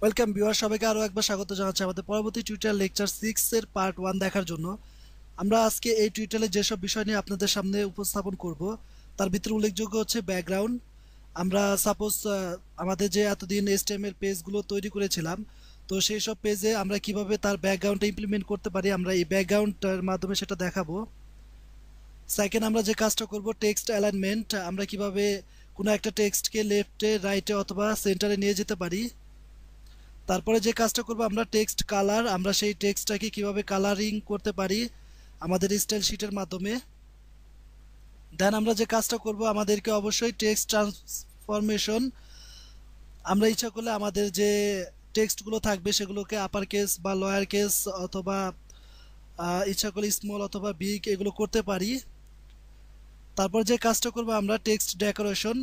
Welcome viewer, সবাইকে আরও একবার স্বাগত জানাচ্ছি আমাদের পরবর্তী টিউটোরিয়াল লেকচার 6 এর পার্ট 1 দেখার জন্য। আমরা আজকে এই টিউটোরিয়ালে যেসব বিষয় নিয়ে আপনাদের সামনে উপস্থাপন করব তার ভিতরে উল্লেখযোগ্য হচ্ছে ব্যাকগ্রাউন্ড। আমরা সাপোজ আমাদের যে এতদিন HTML পেজগুলো তৈরি করেছিলাম, তো সেই সব পেজে আমরা কিভাবে তার ব্যাকগ্রাউন্ডটা ইমপ্লিমেন্ট করতে পারি, আমরা এই ব্যাকগ্রাউন্ডটার মাধ্যমে সেটা দেখাবো। সেকেন্ড, আমরা যে কাজটা করব টেক্সট অ্যালাইনমেন্ট, আমরা কিভাবে কোনো একটা টেক্সটকে লেফটে, রাইটে অথবা সেন্টারে নিয়ে যেতে পারি। তারপরে যে কাজটা করব আমরা টেক্সট কালার, আমরা সেই টেক্সটটাকে কিভাবে কালারিং করতে পারি আমাদের স্টাইল শিটের মাধ্যমে। দেন আমরা যে কাজটা করব, আমাদেরকে অবশ্যই টেক্সট ট্রান্সফরমেশন, আমরা ইচ্ছা করলে আমাদের যে টেক্সটগুলো থাকবে সেগুলোকে আপার কেস বা লোয়ার কেস অথবা ইচ্ছা করলে স্মল অথবা বিগ এগুলো করতে পারি। তারপর যে কাজটা করব আমরা টেক্সট ডেকোরেশন,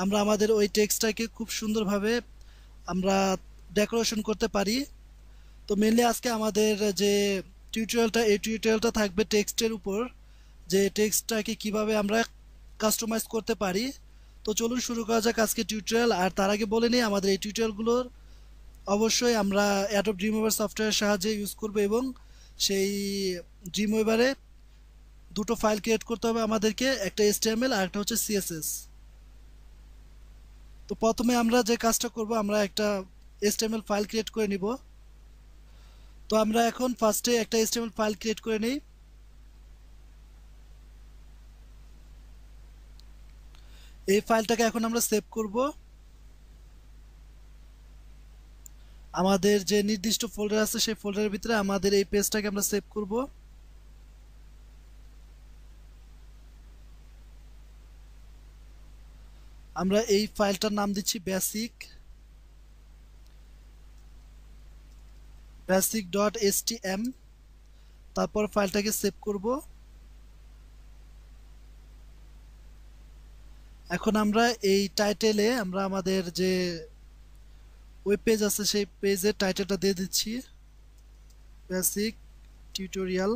আমরা আমাদের ওই টেক্সটটাকে খুব সুন্দরভাবে আমরা ডেকোরেশন করতে পারি। তো মেনলি আজকে আমাদের যে টিউটোরিয়ালটা, এই টিউটোরিয়ালটা থাকবে টেক্সটের উপর, যে টেক্সটটাকে কিভাবে আমরা কাস্টমাইজ করতে পারি। তো চলুন শুরু করা যাক আজকে টিউটোরিয়াল। আর তার আগে বলে নিই, আমাদের এই টিউটোরিয়ালগুলোর অবশ্যই আমরা অ্যাডোব ড্রিমওয়েভার সফটওয়্যারের সাহায্যে ইউজ করব, এবং সেই ড্রিমওয়েভারে দুটো ফাইল ক্রিয়েট করতে হবে আমাদেরকে, একটা HTML আর একটা হচ্ছে CSS। তো প্রথমে আমরা যে কাজটা করব, আমরা একটা HTML ফাইল ক্রিয়েট করে নিব। তো আমরা এখন ফার্স্টে একটা HTML ফাইল ক্রিয়েট করে নিই। এই ফাইলটাকে এখন আমরা সেভ করব আমাদের যে নির্দিষ্ট ফোল্ডার আছে সেই ফোল্ডারের ভিতরে। আমাদের এই পেজটাকে আমরা সেভ করব। আমরা এই ফাইলটার নাম দিচ্ছি basic.htm। তারপর ফাইলটাকে সেভ করব। এখন আমরা এই টাইটেলে আমরা আমাদের যে ওয়েব পেজ আছে সেই পেজের টাইটেলটা দিয়ে দিচ্ছি বেসিক টিউটোরিয়াল।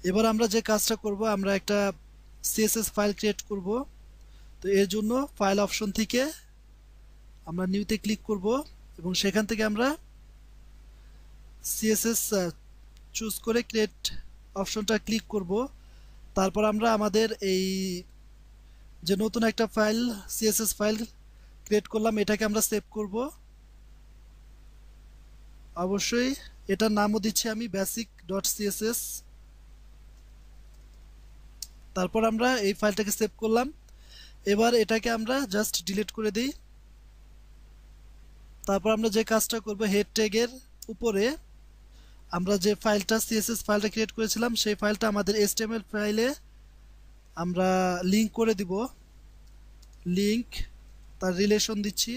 এবার আমরা যে কাজটা করব, আমরা একটা CSS ফাইল ক্রিয়েট করব। তো এর জন্য ফাইল অপশন থেকে আমরা নিউতে ক্লিক করব এবং সেখান থেকে আমরা CSS চুজ করে ক্রিয়েট অপশনটা ক্লিক করব। তারপর আমরা আমাদের এই যে নতুন একটা ফাইল CSS ফাইল ক্রিয়েট করলাম, এটাকে আমরা সেভ করব। অবশ্যই এটার নামও দিচ্ছি আমি basic.css। তারপর আমরা এই ফাইলটাকে সেভ করলাম। এবার এটাকে আমরা জাস্ট ডিলিট করে দিই। তারপর আমরা যে কাজটা করব, হেড ট্যাগের উপরে আমরা যে ফাইলটা CSS ফাইলটা ক্রিয়েট করেছিলাম সেই ফাইলটা আমাদের HTML ফাইলে আমরা লিংক করে দিব। লিংক, তার রিলেশন দিচ্ছি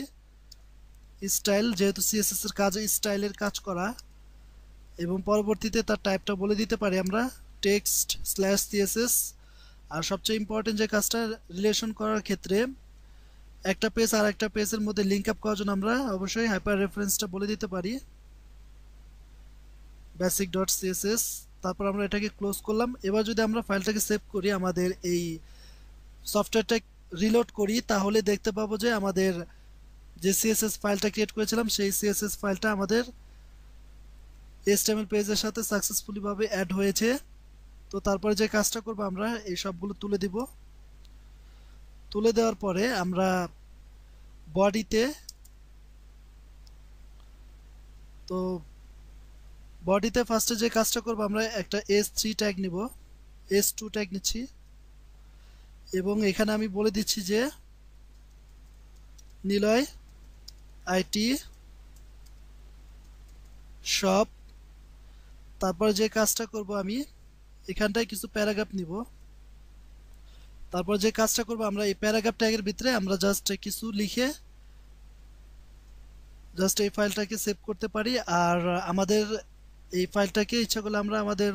স্টাইল, যেহেতু CSS এর কাজ স্টাইলের কাজ করা, এবং পরবর্তীতে তার টাইপটা বলে দিতে পারি আমরা text/css। আর সবচেয়ে ইম্পর্টেন্ট যে কাজটা, রিলেশন করার ক্ষেত্রে একটা পেজ আর একটা পেজের মধ্যে লিংক আপ করার জন্য আমরা অবশ্যই হাইপার রেফারেন্সটা বলে দিতে পারি basic.css। তারপর আমরা এটাকে ক্লোজ করলাম। এবার যদি আমরা ফাইলটাকে সেভ করি, আমাদের এই সফটওয়্যারটা রিলোড করি, তাহলে দেখতে পাবো যে আমাদের যে CSS ফাইলটা ক্রিয়েট করেছিলাম সেই CSS ফাইলটা আমাদের HTML পেজের সাথে সাকসেসফুলি ভাবে অ্যাড হয়েছে। তো তারপরে যে কাজটা করব, আমরা এই সবগুলো তুলে দিব। তুলে দেওয়ার পরে আমরা বডিতে, তো বডিতে ফার্স্টে যে কাজটা করব, আমরা একটা S3 ট্যাগ নিব, S2 ট্যাগ নিচ্ছি, এবং এখানে আমি বলে দিচ্ছি যে নিলয় আইটি শপ। তারপর যে কাজটা করব, আমি এখানটায় কিছু প্যারাগ্রাফ নিব। তারপর যে কাজটা করব, আমরা এই প্যারাগ্রাফ ট্যাগের ভিতরে আমরা জাস্ট কিছু লিখে জাস্ট এই ফাইলটাকে সেভ করতে পারি। আর আমাদের এই ফাইলটাকে ইচ্ছা করলে আমরা আমাদের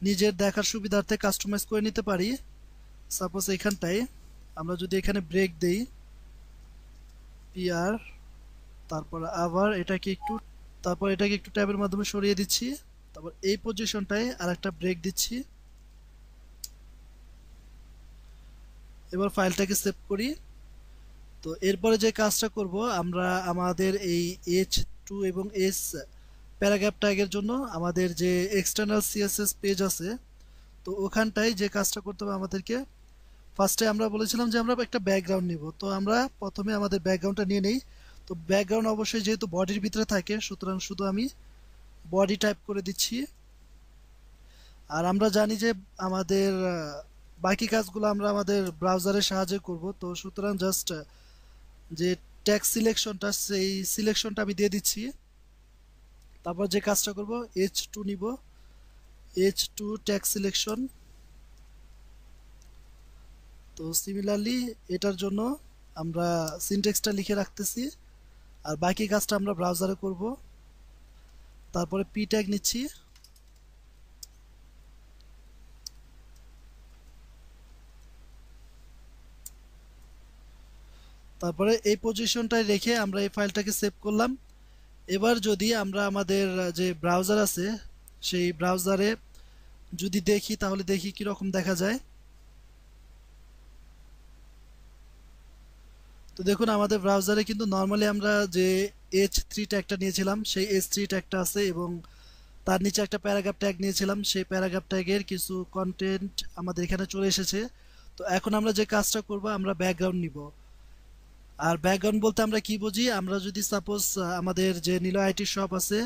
নিজের দেখার সুবিধার্থে কাস্টমাইজ করে নিতে পারি। সাপোজ এখানটায় আমরা যদি এখানে ব্রেক দেই PR, তারপর আবার এটাকে একটু ট্যাবের মাধ্যমে সরিয়ে দিচ্ছি। তারপর এই পজিশনটায় আর একটা ব্রেক দিচ্ছি। এবার ফাইলটাকে সেভ করি। তো এরপরে যে কাজটা করব, আমরা আমাদের এই H2 এবং S প্যারাগ্রাফ ট্যাগের জন্য আমাদের যে এক্সটার্নাল সিএসএস পেজ আছে, তো ওখানটায় যে কাজটা করতে হবে আমাদেরকে, ফার্স্টে আমরা বলেছিলাম যে আমরা একটা ব্যাকগ্রাউন্ড নিব। তো আমরা প্রথমে আমাদের ব্যাকগ্রাউন্ডটা নিয়ে নেই। তো ব্যাকগ্রাউন্ড অবশ্যই যেহেতু বডির ভিতরে থাকে, সুতরাং শুধু আমি বডি টাইপ করে দিচ্ছি। আর আমরা জানি যে আমাদের বাকি কাজগুলো আমরা আমাদের ব্রাউজারের সাহায্যে করব। তো সুতরাং জাস্ট যে ট্যাক্স সিলেকশনটা, সেই সিলেকশনটা আমি দিয়ে দিচ্ছি। তারপর যে কাজটা করব, H2 নিব, H2 ট্যাক্স সিলেকশন। তো সিমিলারলি এটার জন্য আমরা সিনট্যাক্সটা লিখে রাখতেছি, আর বাকি কাজটা আমরা ব্রাউজারে করব। তারপরে পি ট্যাগ নিচ্ছি। তারপরে এই পজিশনটায় রেখে আমরা এই ফাইলটাকে সেভ করলাম। এবার যদি আমরা আমাদের যে ব্রাউজার আছে, সেই ব্রাউজারে যদি দেখি, তাহলে দেখি কিরকম দেখা যায়। তো দেখুন আমাদের ব্রাউজারে কিন্তু নর্মালি আমরা যে H3 ট্যাগটা নিয়েছিলাম সেই H3 ট্যাগটা আছে, এবং তার নিচে একটা প্যারাগ্রাফ ট্যাগ নিয়েছিলাম, সেই প্যারাগ্রাফ ট্যাগের কিছু কন্টেন্ট আমাদের এখানে চলে এসেছে। তো এখন আমরা যে কাজটা করব, আমরা ব্যাকগ্রাউন্ড নিব। আর ব্যাকগ্রাউন্ড বলতে আমরা কি বুঝি, আমরা যদি সাপোজ আমাদের যে নিলয় আইটি শপ আছে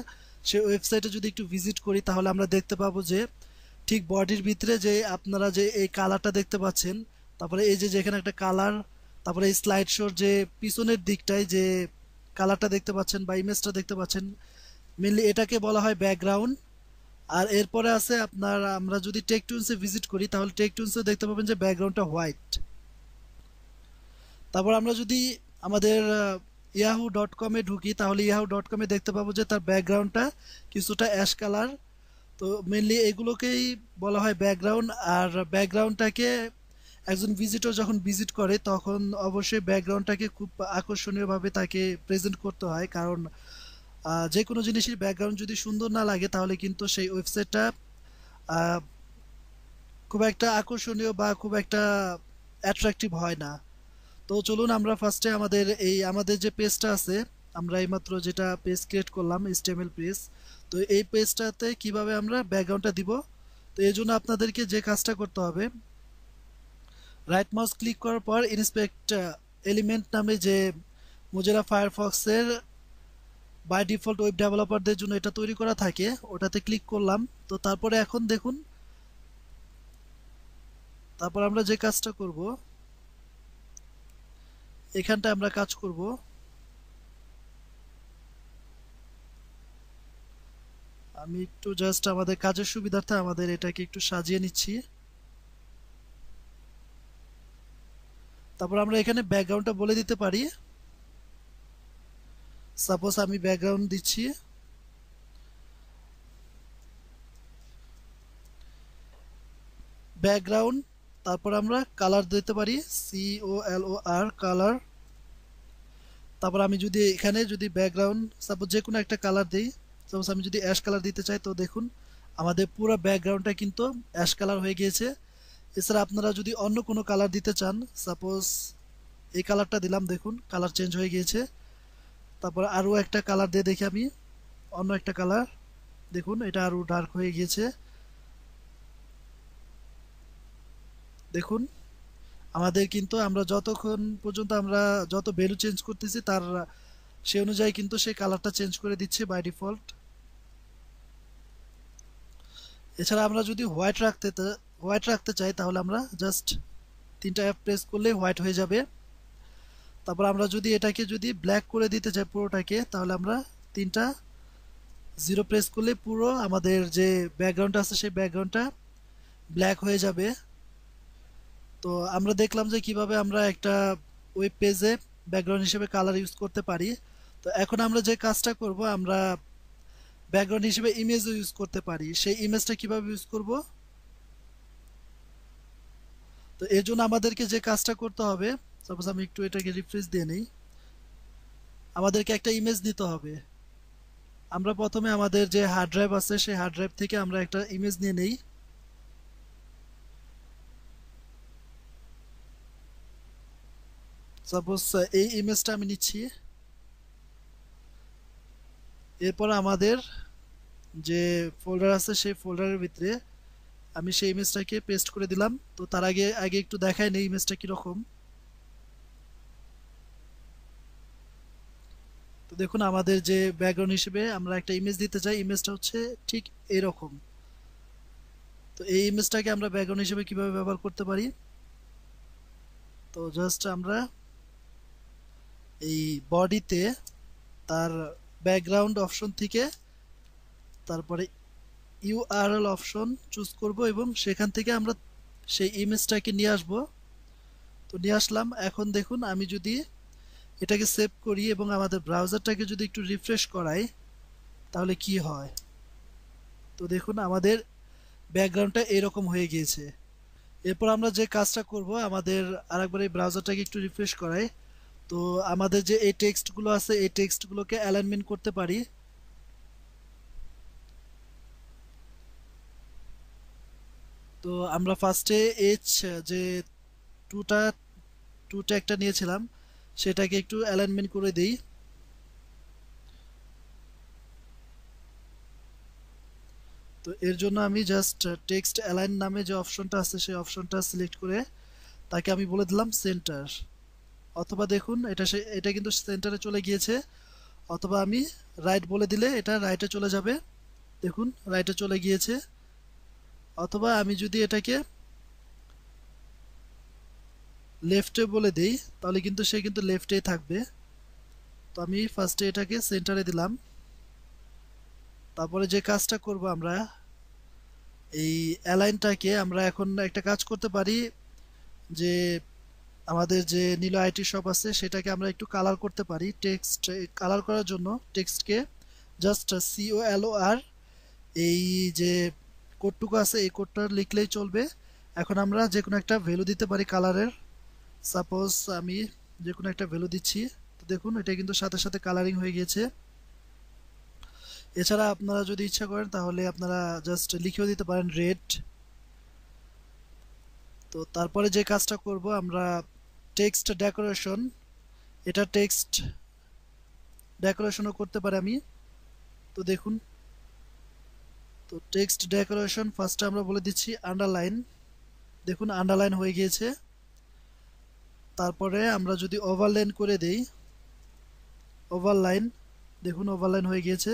সেই ওয়েবসাইটে যদি একটু ভিজিট করি, তাহলে আমরা দেখতে পাবো যে ঠিক বডির ভিতরে যে আপনারা যে এই কালারটা দেখতে পাচ্ছেন, তারপরে এই যে যেখানে একটা কালার, তারপরে এই স্লাইড শোর যে পিছনের দিকটায় যে কালারটা দেখতে পাচ্ছেন বা ইমেজটা দেখতে পাচ্ছেন, মেনলি এটাকে বলা হয় ব্যাকগ্রাউন্ড। আর এরপরে আছে আপনার, আমরা যদি টেকটুনসে ভিজিট করি, তাহলে টেকটুনসে দেখতে পাবেন যে ব্যাকগ্রাউন্ডটা হোয়াইট। তারপর আমরা যদি আমাদের yahoo.com-এ ঢুকি, তাহলে yahoo.com-এ দেখতে পাবো যে তার ব্যাকগ্রাউন্ডটা কিছুটা অ্যাশ কালার। তো মেনলি এগুলোকেই বলা হয় ব্যাকগ্রাউন্ড। আর ব্যাকগ্রাউন্ডটাকে একজন ভিজিটর যখন ভিজিট করে, তখন অবশ্যই ব্যাকগ্রাউন্ডটাকে খুব আকর্ষণীয়ভাবে তাকে প্রেজেন্ট করতে হয়, কারণ যে কোনো জিনিসের ব্যাকগ্রাউন্ড যদি সুন্দর না লাগে, তাহলে কিন্তু সেই ওয়েবসাইটটা খুব একটা আকর্ষণীয় বা খুব একটা অ্যাট্রাকটিভ হয় না। তো চলুন আমরা ফার্স্টে আমাদের যে পেজটা আছে, আমরা এইমাত্র যেটা পেজ ক্রিয়েট করলাম HTML পেজ, তো এই পেজটাতে কিভাবে আমরা ব্যাকগ্রাউন্ডটা দিব। তো এই জন্য আপনাদেরকে যে কাজটা করতে হবে, রাইট মাউস ক্লিক করার পর ইন্সপেক্ট এলিমেন্ট নামে যে মোজিলা ফায়ারফক্সের বাই ডিফল্ট ওয়েব ডেভেলপারদের জন্য এটা তৈরি করা থাকে, ওটাতে ক্লিক করলাম। তো তারপরে এখন দেখুন, তারপর আমরা যে কাজটা করব, এখানটা আমরা কাজ করব। আমি একটু জাস্ট আমাদের কাজের সুবিধার্থে আমাদের এটাকে একটু সাজিয়ে নিচ্ছি। তারপর আমরা এখানে ব্যাকগ্রাউন্ডটা বলে দিতে পারি। সাপোজ আমি ব্যাকগ্রাউন্ড দিচ্ছি, ব্যাকগ্রাউন্ড। তারপর আমরা কালার দিতে পারি, COLOR কালার। তারপর আমি যদি এখানে যদি ব্যাকগ্রাউন্ড সাপোজ যে কোনো একটা কালার দিই, সাপোজ আমি যদি অ্যাশ কালার দিতে চাই, তো দেখুন আমাদের পুরো ব্যাকগ্রাউন্ডটা কিন্তু অ্যাশ কালার হয়ে গিয়েছে। এছাড়া আপনারা যদি অন্য কোনো কালার দিতে চান, সাপোজ এই কালারটা দিলাম, দেখুন কালার চেঞ্জ হয়ে গিয়েছে। তারপর আরও একটা কালার দিয়ে দেখি আমি, অন্য একটা কালার, দেখুন এটা আরও ডার্ক হয়ে গিয়েছে। দেখুন আমাদের কিন্তু আমরা যতক্ষণ পর্যন্ত আমরা যত ভ্যালু চেঞ্জ করতেছি, তার সে অনুযায়ী কিন্তু সেই কালারটা চেঞ্জ করে দিচ্ছে বাই ডিফল্ট। এছাড়া আমরা যদি হোয়াইট রাখতে চাই, তাহলে আমরা জাস্ট 3টা F প্রেস করলে হোয়াইট হয়ে যাবে। তারপর আমরা যদি এটাকে যদি ব্ল্যাক করে দিতে চাই পুরোটাকে, তাহলে আমরা 3টা 0 প্রেস করলে পুরো আমাদের যে ব্যাকগ্রাউন্ড আছে সেই ব্যাকগ্রাউন্ডটা ব্ল্যাক হয়ে যাবে। তো আমরা দেখলাম যে কিভাবে আমরা একটা ওয়েব পেজে ব্যাকগ্রাউন্ড হিসেবে কালার ইউজ করতে পারি। তো এখন আমরা যে কাজটা করব, আমরা ব্যাকগ্রাউন্ড হিসেবে ইমেজও ইউজ করতে পারি। সেই ইমেজটা কিভাবে ইউজ করব, তো এর জন্য আমাদেরকে যে কাজটা করতে হবে, সাপোজ আমি একটু এটাকে রিফ্রেশ দিয়ে নিই, আমাদেরকে একটা ইমেজ নিতে হবে। আমরা প্রথমে আমাদের যে হার্ড ড্রাইভ আছে সেই হার্ড ড্রাইভ থেকে আমরা একটা ইমেজ নিয়ে নেই। সাপোজ এই ইমেজটা আমি নিচ্ছি, এরপর আমাদের যে ফোল্ডার আছে সেই ফোল্ডারের ভিতরে আমি সেই ইমেজটাকে পেস্ট করে দিলাম। তো তার আগে আগে একটু দেখাই নেই ইমেজটা কিরকম। তো দেখুন আমাদের যে ব্যাকগ্রাউন্ড হিসেবে আমরা একটা ইমেজ দিতে চাই, ইমেজটা হচ্ছে ঠিক এরকম। তো এই ইমেজটাকে আমরা ব্যাকগ্রাউন্ড হিসেবে কিভাবে ব্যবহার করতে পারি, তো জাস্ট আমরা এই বডিতে তার ব্যাকগ্রাউন্ড অপশন থেকে তারপরে ইউআরএল অপশন চুজ করব এবং সেখান থেকে আমরা সেই ইমেজটাকে নিয়ে আসব। তো নিয়ে আসলাম। এখন দেখুন আমি যদি এটাকে সেভ করি এবং আমাদের ব্রাউজারটাকে যদি একটু রিফ্রেশ করাই তাহলে কি হয়। তো দেখুন আমাদের ব্যাকগ্রাউন্ডটা এরকম হয়ে গিয়েছে। এরপর আমরা যে কাজটা করব, আমাদের আরেকবার এই ব্রাউজারটাকে একটু রিফ্রেশ করাই। তো আমাদের যে এই টেক্সটগুলো আছে এই টেক্সটগুলোকে অ্যালাইনমেন্ট করতে পারি। তো আমরা ফার্স্টে এইচ যে টুটা টু ট্যাগটা নিয়েছিলাম সেটাকে একটু অ্যালাইনমেন্ট করে দিই। তো এর জন্য আমি জাস্ট টেক্সট অ্যালাইন নামে যে অপশনটা আছে সেই অপশনটা সিলেক্ট করে তাকে আমি বলে দিলাম সেন্টার। অথবা দেখুন এটা কিন্তু সেন্টারে চলে গিয়েছে। অথবা আমি রাইট বলে দিলে এটা রাইটে চলে যাবে। দেখুন রাইটে চলে গিয়েছে। অথবা আমি যদি এটাকে লেফটে বলে দিই তাহলে কিন্তু সে কিন্তু লেফটেই থাকবে। তো আমি ফার্স্টে এটাকে সেন্টারে দিলাম। তারপরে যে কাজটা করব আমরা এই অ্যালাইনটাকে আমরা এখন একটা কাজ করতে পারি, যে আমাদের যে নীল আইটি শপ আছে সেটাকে আমরা একটু কালার করতে পারি। টেক্সট কালার করার জন্য টেক্সটকে জাস্ট COLOR এই যে কোডটুকু আছে এই কোডটা লিখলেই চলবে। এখন আমরা যে কোনো একটা ভ্যালু দিতে পারি কালারের। সাপোজ আমি যে কোনো একটা ভ্যালু দিচ্ছি। তো দেখুন এটা কিন্তু সাথে সাথে কালারিং হয়ে গিয়েছে। এছাড়া আপনারা যদি ইচ্ছা করেন তাহলে আপনারা জাস্ট লিখেও দিতে পারেন রেড। তো তারপরে যে কাজটা করব আমরা টেক্সট ডেকোরেশন, এটা টেক্সট ডেকোরেশনও করতে পারি আমি। তো দেখুন, তো টেক্সট ডেকোরেশন ফার্স্টে আমরা বলে দিচ্ছি আন্ডারলাইন। দেখুন আন্ডারলাইন হয়ে গিয়েছে। তারপরে আমরা যদি ওভারলাইন করে দেই, ওভারলাইন, দেখুন ওভারলাইন হয়ে গিয়েছে।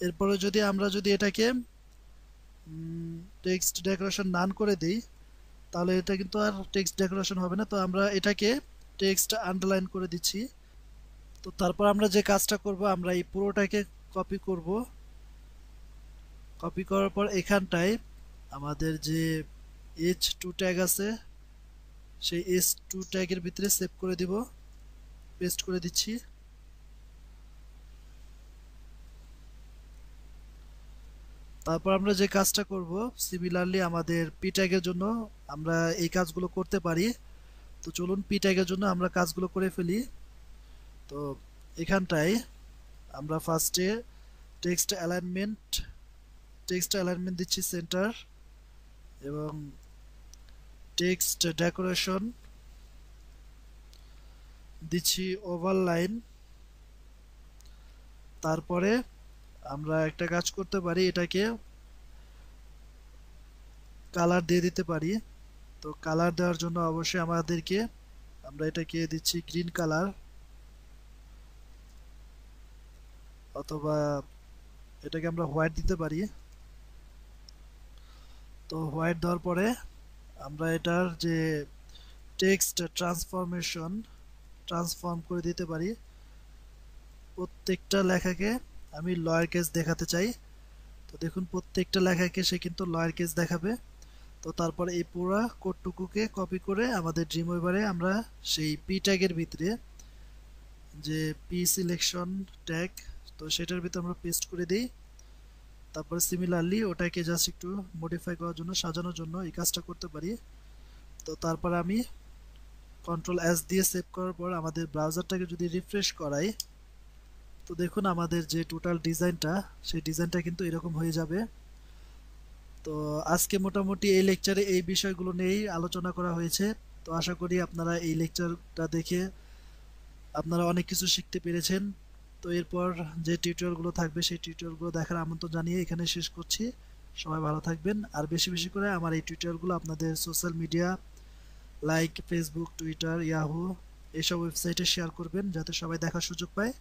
এরপরে আমরা যদি এটাকে টেক্সট ডেকোরেশন নান করে দিই তাহলে এটা কিন্তু আর টেক্সট ডেকোরেশন হবে না। তো আমরা এটাকে টেক্সট আন্ডারলাইন করে দিচ্ছি। তো তারপর আমরা যে কাজটা করব আমরা এই পুরোটাকে কপি করব। কপি করার পর এখানটায় আমাদের যে H2 ট্যাগ আছে সেই H2 ট্যাগের ভিতরে সেভ করে দিব, পেস্ট করে দিচ্ছি। তারপর আমরা যে কাজটা করব সিমিলারলি আমাদের পি ট্যাগের জন্য আমরা এই কাজগুলো করতে পারি। তো চলুন পি ট্যাগের জন্য আমরা কাজগুলো করে ফেলি। তো এখানটায় আমরা ফার্স্টে টেক্সট অ্যালাইনমেন্ট দিচ্ছি সেন্টার এবং টেক্সট ডেকোরেশন দিচ্ছি ওভারলাইন। তারপরে আমরা একটা কাজ করতে পারি, এটাকে কালার দিয়ে দিতে পারি। তো কালার দেওয়ার জন্য অবশ্যই আমাদেরকে আমরা এটাকে দিচ্ছি গ্রিন কালার, অথবা এটাকে আমরা হোয়াইট দিতে পারি। তো হোয়াইট দেওয়ার পরে আমরা এটার যে টেক্সট ট্রান্সফর্ম করে দিতে পারি। প্রত্যেকটা লেখাকে আমি লয়ার কেস দেখাতে চাই। তো দেখুন প্রত্যেকটা লেখাকে সে কিন্তু লয়ার কেস দেখাবে। তো তারপর এই পুরো কোডটুকুকে কপি করে আমাদের ড্রিমওয়েভারে আমরা সেই পি ট্যাগের ভিতরে যে পি সিলেকশন ট্যাগ, তো সেটার ভিতরে আমরা পেস্ট করে দিই। তারপরে সিমিলারলি ওটাকে জাস্ট একটু মডিফাই করার জন্য সাজানোর জন্য এই কাজটা করতে পারি। তো তারপর আমি Ctrl+S দিয়ে সেভ করার পর আমাদের ব্রাউজারটাকে যদি রিফ্রেশ করাই তো দেখুন আমাদের যে টোটাল ডিজাইনটা সেই ডিজাইনটা কিন্তু এরকম হয়ে যাবে। তো আজকে মোটামুটি এই লেকচারে এই বিষয়গুলো নিয়েই আলোচনা করা হয়েছে। তো তো আশা করি আপনারা এই লেকচারটা দেখে আপনারা অনেক কিছু শিখতে পেরেছেন। তো এরপর যে টিউটোরিয়ালগুলো থাকবে সেই টিউটোরিয়ালগুলো দেখার আমন্ত্রণ জানিয়ে এখানে শেষ করছি। সবাই ভালো থাকবেন, আর বেশি বেশি করে আমার এই টিউটোরিয়ালগুলো আপনাদের social media like Facebook, Twitter, Yahoo এইসব ওয়েবসাইটে শেয়ার করবেন যাতে সবাই দেখার সুযোগ পায়।